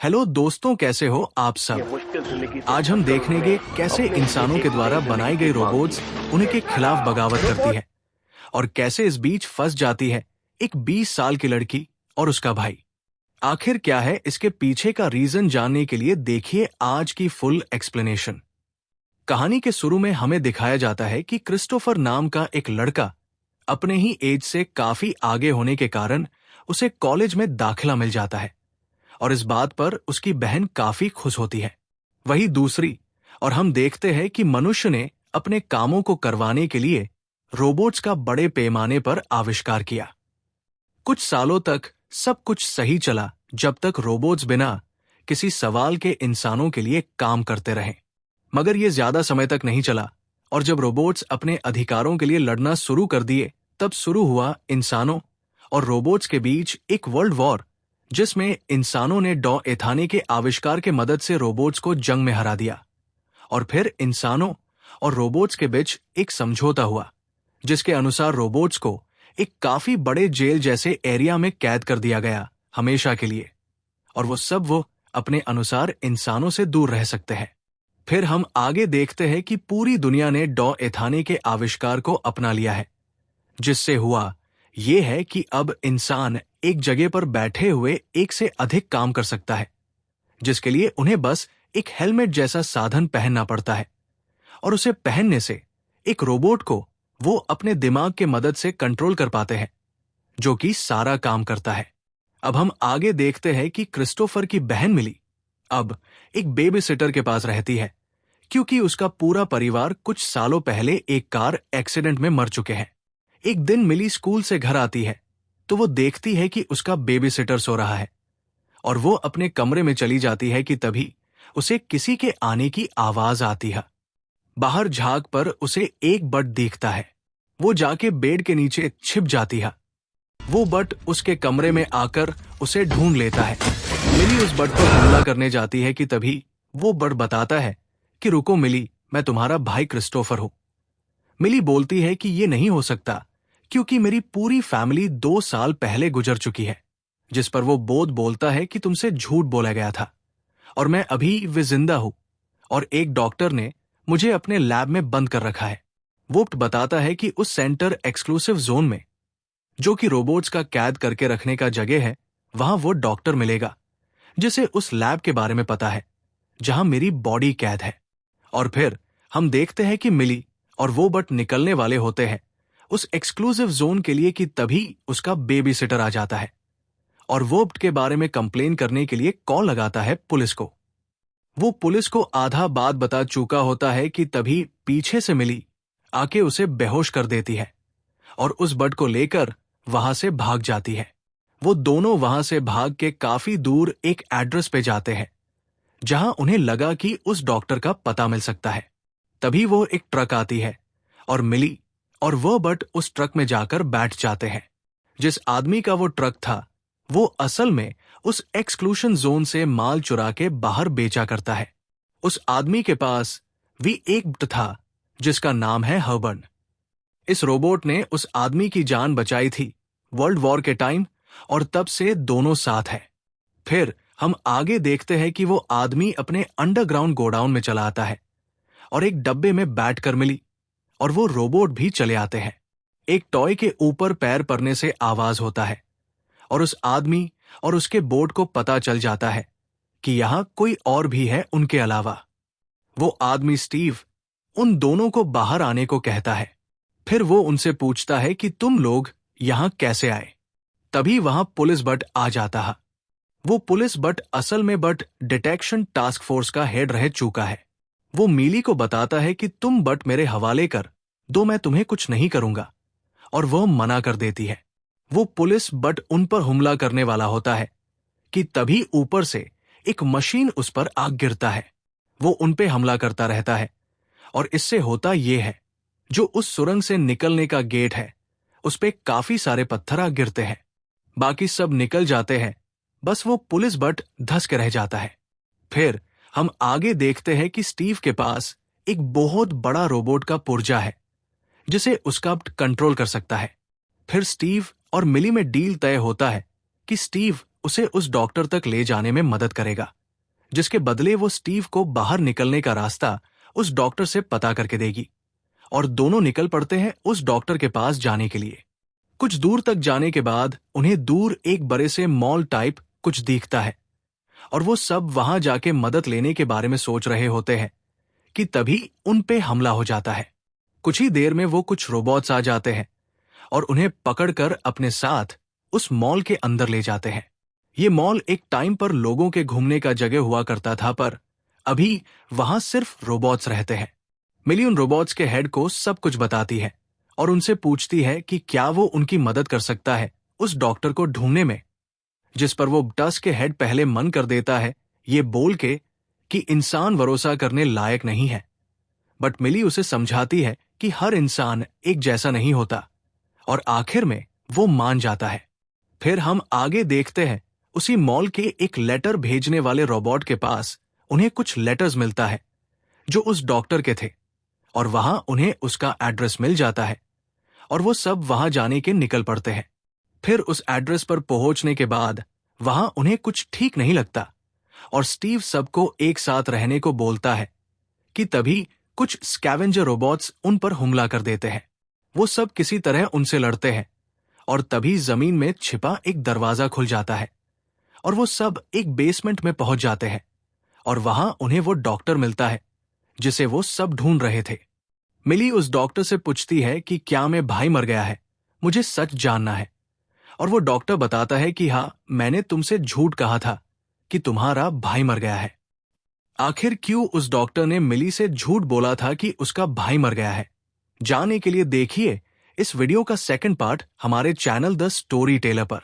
Hello दोस्तों, कैसे हो आप सब। आज हम देखेंगे कैसे इंसानों के द्वारा बनाई गई रोबोट्स उन्हीं के खिलाफ बगावत करती है और कैसे इस बीच फंस जाती है एक 20 साल की लड़की और उसका भाई। आखिर क्या है इसके पीछे का रीजन जानने के लिए देखिए आज की फुल एक्सप्लेनेशन। कहानी के शुरू में हमें दिखाया जाता है कि क्रिस्टोफर नाम का एक लड़का अपने ही एज से काफी आगे होने के कारण उसे कॉलेज में दाखिला मिल जाता है और इस बात पर उसकी बहन काफी खुश होती है। वही दूसरी और हम देखते हैं कि मनुष्य ने अपने कामों को करवाने के लिए रोबोट्स का बड़े पैमाने पर आविष्कार किया। कुछ सालों तक सब कुछ सही चला जब तक रोबोट्स बिना किसी सवाल के इंसानों के लिए काम करते रहे। मगर यह ज्यादा समय तक नहीं चला और जब रोबोट्स अपने अधिकारों के लिए लड़ना शुरू कर दिए तब शुरू हुआ इंसानों और रोबोट्स के बीच एक वर्ल्ड वॉर, जिसमें इंसानों ने डॉ एथाने के आविष्कार के मदद से रोबोट्स को जंग में हरा दिया और फिर इंसानों और रोबोट्स के बीच एक समझौता हुआ जिसके अनुसार रोबोट्स को एक काफी बड़े जेल जैसे एरिया में कैद कर दिया गया हमेशा के लिए, और वो अपने अनुसार इंसानों से दूर रह सकते हैं। फिर हम आगे देखते हैं कि पूरी दुनिया ने डॉ एथाने के आविष्कार को अपना लिया है, जिससे हुआ ये है कि अब इंसान एक जगह पर बैठे हुए एक से अधिक काम कर सकता है, जिसके लिए उन्हें बस एक हेलमेट जैसा साधन पहनना पड़ता है और उसे पहनने से एक रोबोट को वो अपने दिमाग के मदद से कंट्रोल कर पाते हैं, जो कि सारा काम करता है। अब हम आगे देखते हैं कि क्रिस्टोफर की बहन मिली अब एक बेबी सिटर के पास रहती है, क्योंकि उसका पूरा परिवार कुछ सालों पहले एक कार एक्सीडेंट में मर चुके हैं। एक दिन मिली स्कूल से घर आती है तो वो देखती है कि उसका बेबी सिटर सो रहा है और वो अपने कमरे में चली जाती है कि तभी उसे किसी के आने की आवाज आती है। बाहर झाग पर उसे एक बट दिखता है। वो जाके बेड के नीचे छिप जाती है। वो बट उसके कमरे में आकर उसे ढूंढ लेता है। मिली उस बट पर हमला करने जाती है कि तभी वो बट बताता है कि रुको मिली, मैं तुम्हारा भाई क्रिस्टोफर हूं। मिली बोलती है कि ये नहीं हो सकता क्योंकि मेरी पूरी फैमिली 2 साल पहले गुजर चुकी है, जिस पर वो बोलता है कि तुमसे झूठ बोला गया था और मैं अभी भी जिंदा हूं और एक डॉक्टर ने मुझे अपने लैब में बंद कर रखा है। वो बताता है कि उस सेंटर एक्सक्लूसिव जोन में, जो कि रोबोट्स का कैद करके रखने का जगह है, वहां वो डॉक्टर मिलेगा जिसे उस लैब के बारे में पता है जहां मेरी बॉडी कैद है। और फिर हम देखते हैं कि मिली और वो बट निकलने वाले होते हैं उस एक्सक्लूसिव जोन के लिए कि तभी उसका बेबी सिटर आ जाता है और वो के बारे में कंप्लेन करने के लिए कॉल लगाता है पुलिस को। वो पुलिस को आधा बात बता चुका होता है कि तभी पीछे से मिली आके उसे बेहोश कर देती है और उस बट को लेकर वहां से भाग जाती है। वो दोनों वहां से भाग के काफी दूर एक एड्रेस पे जाते हैं जहां उन्हें लगा कि उस डॉक्टर का पता मिल सकता है। तभी वो एक ट्रक आती है और मिली और वो बट उस ट्रक में जाकर बैठ जाते हैं। जिस आदमी का वो ट्रक था वो असल में उस एक्सक्लूशन जोन से माल चुरा के बाहर बेचा करता है। उस आदमी के पास भी एक बट था जिसका नाम है हर्बर्न। इस रोबोट ने उस आदमी की जान बचाई थी वर्ल्ड वॉर के टाइम और तब से दोनों साथ है। फिर हम आगे देखते हैं कि वो आदमी अपने अंडरग्राउंड गोडाउन में चला आता है और एक डब्बे में बैठकर मिली और वो रोबोट भी चले आते हैं। एक टॉय के ऊपर पैर पड़ने से आवाज होता है और उस आदमी और उसके बोट को पता चल जाता है कि यहां कोई और भी है उनके अलावा। वो आदमी स्टीव उन दोनों को बाहर आने को कहता है। फिर वो उनसे पूछता है कि तुम लोग यहां कैसे आए। तभी वहां पुलिस बट आ जाता है। वो पुलिस बट असल में बट डिटेक्शन टास्क फोर्स का हेड रह चुका है। वो मिली को बताता है कि तुम बट मेरे हवाले कर दो, मैं तुम्हें कुछ नहीं करूंगा, और वह मना कर देती है। वो पुलिस बट उन पर हमला करने वाला होता है कि तभी ऊपर से एक मशीन उस पर आग गिरता है। वो उन पे हमला करता रहता है और इससे होता ये है, जो उस सुरंग से निकलने का गेट है उस पे काफी सारे पत्थर आ गिरते हैं। बाकी सब निकल जाते हैं, बस वो पुलिस बट धंस के रह जाता है। फिर हम आगे देखते हैं कि स्टीव के पास एक बहुत बड़ा रोबोट का पुर्जा है जिसे उसका कंट्रोल कर सकता है। फिर स्टीव और मिली में डील तय होता है कि स्टीव उसे उस डॉक्टर तक ले जाने में मदद करेगा, जिसके बदले वो स्टीव को बाहर निकलने का रास्ता उस डॉक्टर से पता करके देगी। और दोनों निकल पड़ते हैं उस डॉक्टर के पास जाने के लिए। कुछ दूर तक जाने के बाद उन्हें दूर एक बड़े से मॉल टाइप कुछ दिखता है और वो सब वहां जाके मदद लेने के बारे में सोच रहे होते हैं कि तभी उन पे हमला हो जाता है। कुछ ही देर में वो कुछ रोबोट्स आ जाते हैं और उन्हें पकड़कर अपने साथ उस मॉल के अंदर ले जाते हैं। ये मॉल एक टाइम पर लोगों के घूमने का जगह हुआ करता था, पर अभी वहां सिर्फ रोबोट्स रहते हैं। मिली उन रोबोट्स के हेड को सब कुछ बताती है और उनसे पूछती है कि क्या वो उनकी मदद कर सकता है उस डॉक्टर को ढूंढने में, जिस पर वो टस के हेड पहले मन कर देता है, ये बोल के कि इंसान भरोसा करने लायक नहीं है। बट मिली उसे समझाती है कि हर इंसान एक जैसा नहीं होता और आखिर में वो मान जाता है। फिर हम आगे देखते हैं उसी मॉल के एक लेटर भेजने वाले रोबोट के पास उन्हें कुछ लेटर्स मिलता है जो उस डॉक्टर के थे और वहां उन्हें उसका एड्रेस मिल जाता है और वो सब वहां जाने के निकल पड़ते हैं। फिर उस एड्रेस पर पहुंचने के बाद वहां उन्हें कुछ ठीक नहीं लगता और स्टीव सबको एक साथ रहने को बोलता है कि तभी कुछ स्कैवेंजर रोबोट्स उन पर हमला कर देते हैं। वो सब किसी तरह उनसे लड़ते हैं और तभी जमीन में छिपा एक दरवाजा खुल जाता है और वो सब एक बेसमेंट में पहुंच जाते हैं और वहां उन्हें वो डॉक्टर मिलता है जिसे वो सब ढूंढ रहे थे। मिली उस डॉक्टर से पूछती है कि क्या मैं भाई मर गया है, मुझे सच जानना है। और वो डॉक्टर बताता है कि हाँ, मैंने तुमसे झूठ कहा था कि तुम्हारा भाई मर गया है। आखिर क्यों उस डॉक्टर ने मिली से झूठ बोला था कि उसका भाई मर गया है, जानने के लिए देखिए इस वीडियो का सेकंड पार्ट हमारे चैनल द स्टोरी टेलर पर।